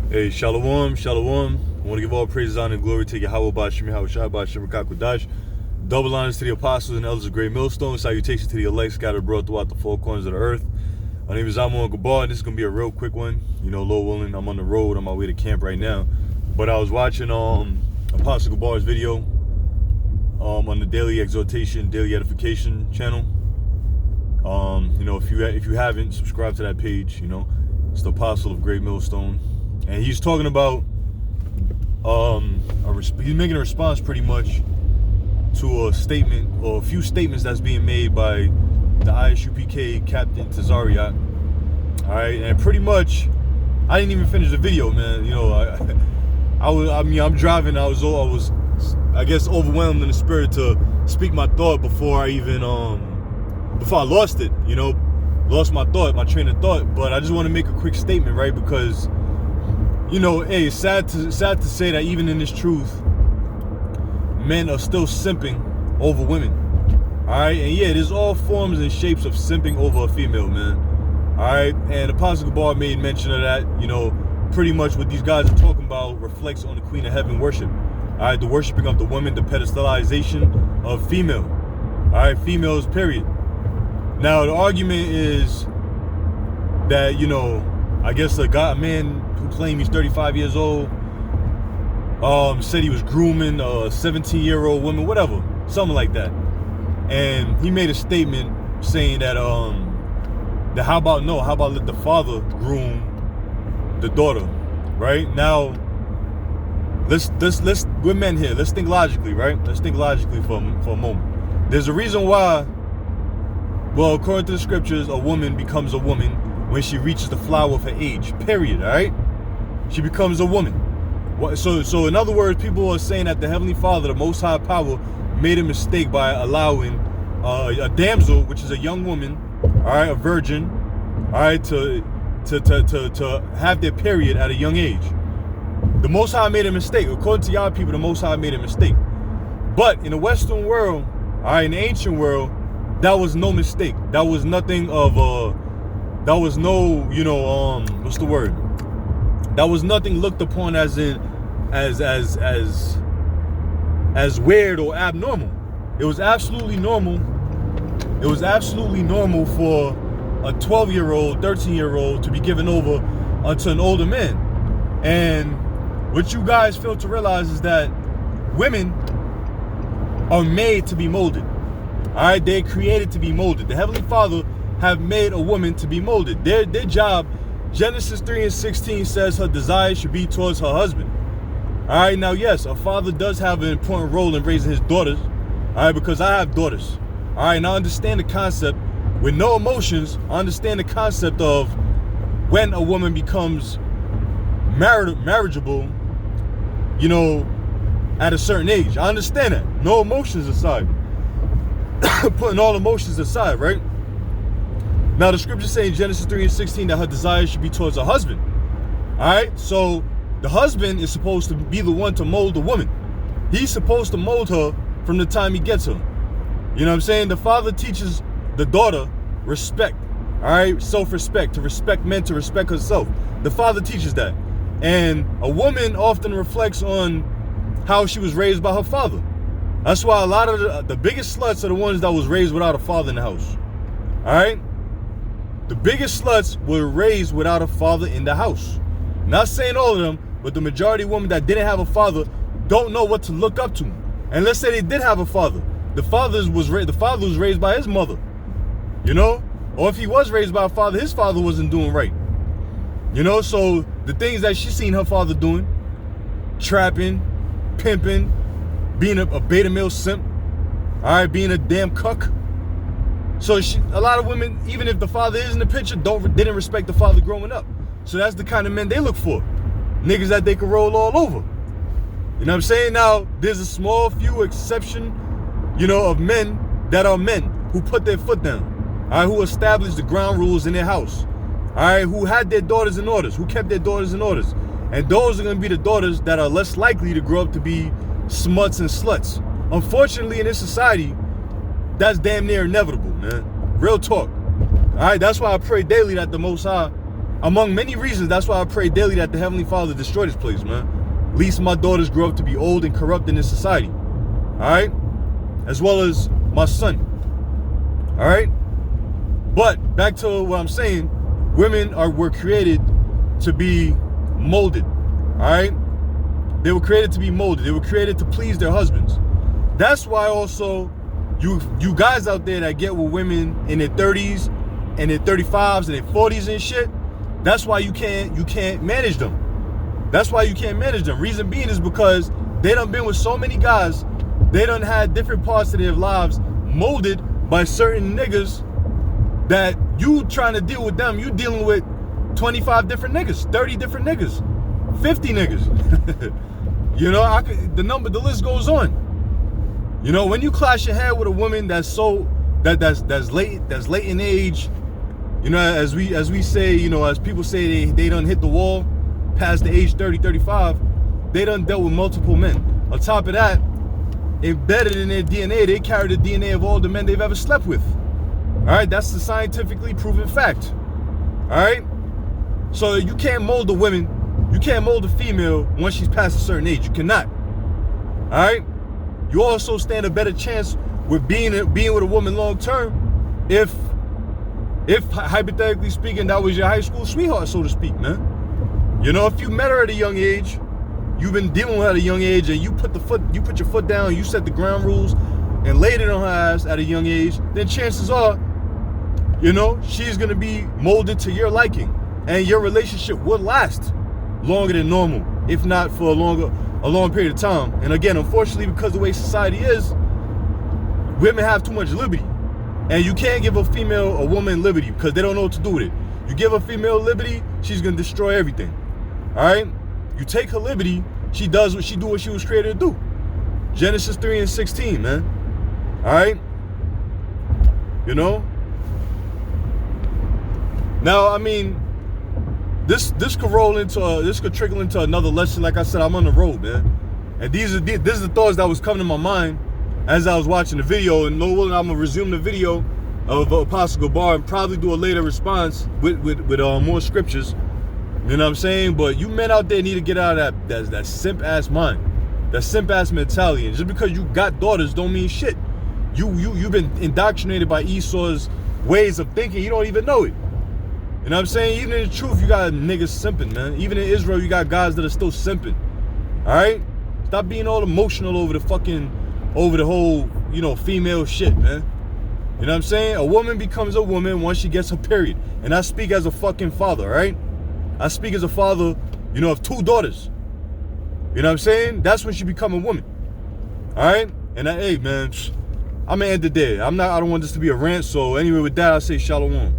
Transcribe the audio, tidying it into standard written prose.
Hey, shalom, shalom. I want to give all praises, honor, and glory to Yahweh Bashim, Yahweh Shai Bashim, Rakakwadash. Double honors to the apostles and elders of Great Millstone. Salutations to the elect scattered abroad throughout the four corners of the earth. My name is Amon Gabar, and this is going to be a real quick one. You know, Lord willing, I'm on the road on my way to camp right now. But I was watching Apostle Gabar's video on the Daily Exhortation, Daily Edification channel. You know, if you haven't, subscribe to that page. You know, it's the Apostle of Great Millstone. And he's talking about, he's making a response pretty much to a statement or a few statements that's being made by the ISUPK Captain Tazariot. All right, and pretty much, I didn't even finish the video, man. You know, I'm driving. I was, I guess, overwhelmed in the spirit to speak my thought before I even, before I lost it. You know, lost my thought, my train of thought. But I just want to make a quick statement, right? Because, you know, hey, it's sad to say that even in this truth, men are still simping over women. All right, and yeah, there's all forms and shapes of simping over a female, man. All right, and Apostle Gabar made mention of that. You know, pretty much what these guys are talking about reflects on the Queen of Heaven worship. All right, the worshiping of the woman, the pedestalization of female. All right, females, period. Now, the argument is that, you know, I guess a man who claimed he's 35 years old said he was grooming a 17-year-old woman, whatever, something like that. And he made a statement saying that how about let the father groom the daughter, right? Now, let's we're men here. Let's think logically, right? Let's think logically for a moment. There's a reason why, well, according to the scriptures, a woman becomes a woman when she reaches the flower of her age, period, all right? She becomes a woman. So in other words, people are saying that the Heavenly Father, the Most High Power, made a mistake by allowing a damsel, which is a young woman, all right, a virgin, all right, to have their period at a young age. The Most High made a mistake. According to y'all people, the Most High made a mistake. But in the Western world, all right, in the ancient world, that was no mistake. That was nothing of that was no, you know, what's the word? That was nothing looked upon as weird or abnormal. It was absolutely normal. It was absolutely normal for a 12-year-old, 13-year-old to be given over unto an older man. And what you guys fail to realize is that women are made to be molded. All right, they're created to be molded. The Heavenly Father have made a woman to be molded. Their job, Genesis 3:16 says her desire should be towards her husband. All right, now, yes, a father does have an important role in raising his daughters. All right, because I have daughters. All right, and I understand the concept with no emotions. I understand the concept of when a woman becomes marriageable, you know, at a certain age. I understand that. No emotions aside. Putting all emotions aside, right? Now, the scripture saying in Genesis 3:16 that her desire should be towards her husband. All right, so the husband is supposed to be the one to mold the woman. He's supposed to mold her from the time he gets her. You know what I'm saying? The father teaches the daughter respect, all right, self-respect, to respect men, to respect herself. The father teaches that. And a woman often reflects on how she was raised by her father. That's why a lot of the biggest sluts are the ones that was raised without a father in the house. All right? The biggest sluts were raised without a father in the house. Not saying all of them, but the majority of women that didn't have a father don't know what to look up to. And let's say they did have a father. The father was raised by his mother. You know? Or if he was raised by a father, his father wasn't doing right. You know? So the things that she seen her father doing, trapping, pimping, being a beta male simp, all right, being a damn cuck. So a lot of women, even if the father is in the picture, didn't respect the father growing up. So that's the kind of men they look for. Niggas that they can roll all over. You know what I'm saying? Now, there's a small few exception, you know, of men that are men who put their foot down. All right, who established the ground rules in their house. All right, who had their daughters in orders, who kept their daughters in orders. And those are going to be the daughters that are less likely to grow up to be smuts and sluts. Unfortunately, in this society, that's damn near inevitable, man. Real talk. All right, that's why I pray daily that the Most High Among many reasons, that's why I pray daily that the Heavenly Father destroy this place, man. Least my daughters grow up to be old and corrupt in this society. All right? As well as my son. All right? But back to what I'm saying, women were created to be molded. All right? They were created to be molded. They were created to please their husbands. That's why also you guys out there that get with women in their 30s and their 35s and their 40s and shit, that's why you can't manage them. That's why you can't manage them. Reason being is because they done been with so many guys, they done had different parts of their lives molded by certain niggas that you trying to deal with them. You dealing with 25 different niggas, 30 different niggas, 50 niggas. You know, the list goes on. You know, when you clash your head with a woman that's late in age, you know, as we say, you know, as people say they done hit the wall past the age 30, 35, they done dealt with multiple men. On top of that, embedded in their DNA, they carry the DNA of all the men they've ever slept with. All right, that's the scientifically proven fact. All right, so you can't mold a woman, you can't mold a female once she's past a certain age. You cannot. All right, you also stand a better chance with being with a woman long term if hypothetically speaking that was your high school sweetheart, so to speak, man. You know, if you met her at a young age, you've been dealing with her at a young age, and you put your foot down, you set the ground rules, and laid it on her ass at a young age, then chances are, you know, she's gonna be molded to your liking, and your relationship will last longer than normal, if not for a long period of time. And again, unfortunately, because of the way society is, women have too much liberty, and you can't give a woman liberty because they don't know what to do with it. You give a female liberty, she's gonna destroy everything. All right? You take her liberty, she does what she was created to do. Genesis 3:16, man. All right? You know? Now, I mean, this could trickle into another lesson. Like I said, I'm on the road, man. And this is the thoughts that was coming to my mind as I was watching the video. And I'm gonna resume the video of Apostle Gabar and probably do a later response with more scriptures. You know what I'm saying? But you men out there need to get out of that simp ass mind, that simp ass mentality. And just because you got daughters don't mean shit. You've been indoctrinated by Esau's ways of thinking. You don't even know it. You know what I'm saying? Even in the truth, you got niggas simping, man. Even in Israel, you got guys that are still simping. All right? Stop being all emotional over the whole, you know, female shit, man. You know what I'm saying? A woman becomes a woman once she gets her period. And I speak as a fucking father, right? I speak as a father, you know, of 2 daughters. You know what I'm saying? That's when she become a woman. All right? And hey, man, I'm gonna end it there. I don't want this to be a rant. So anyway, with that, I say shalom.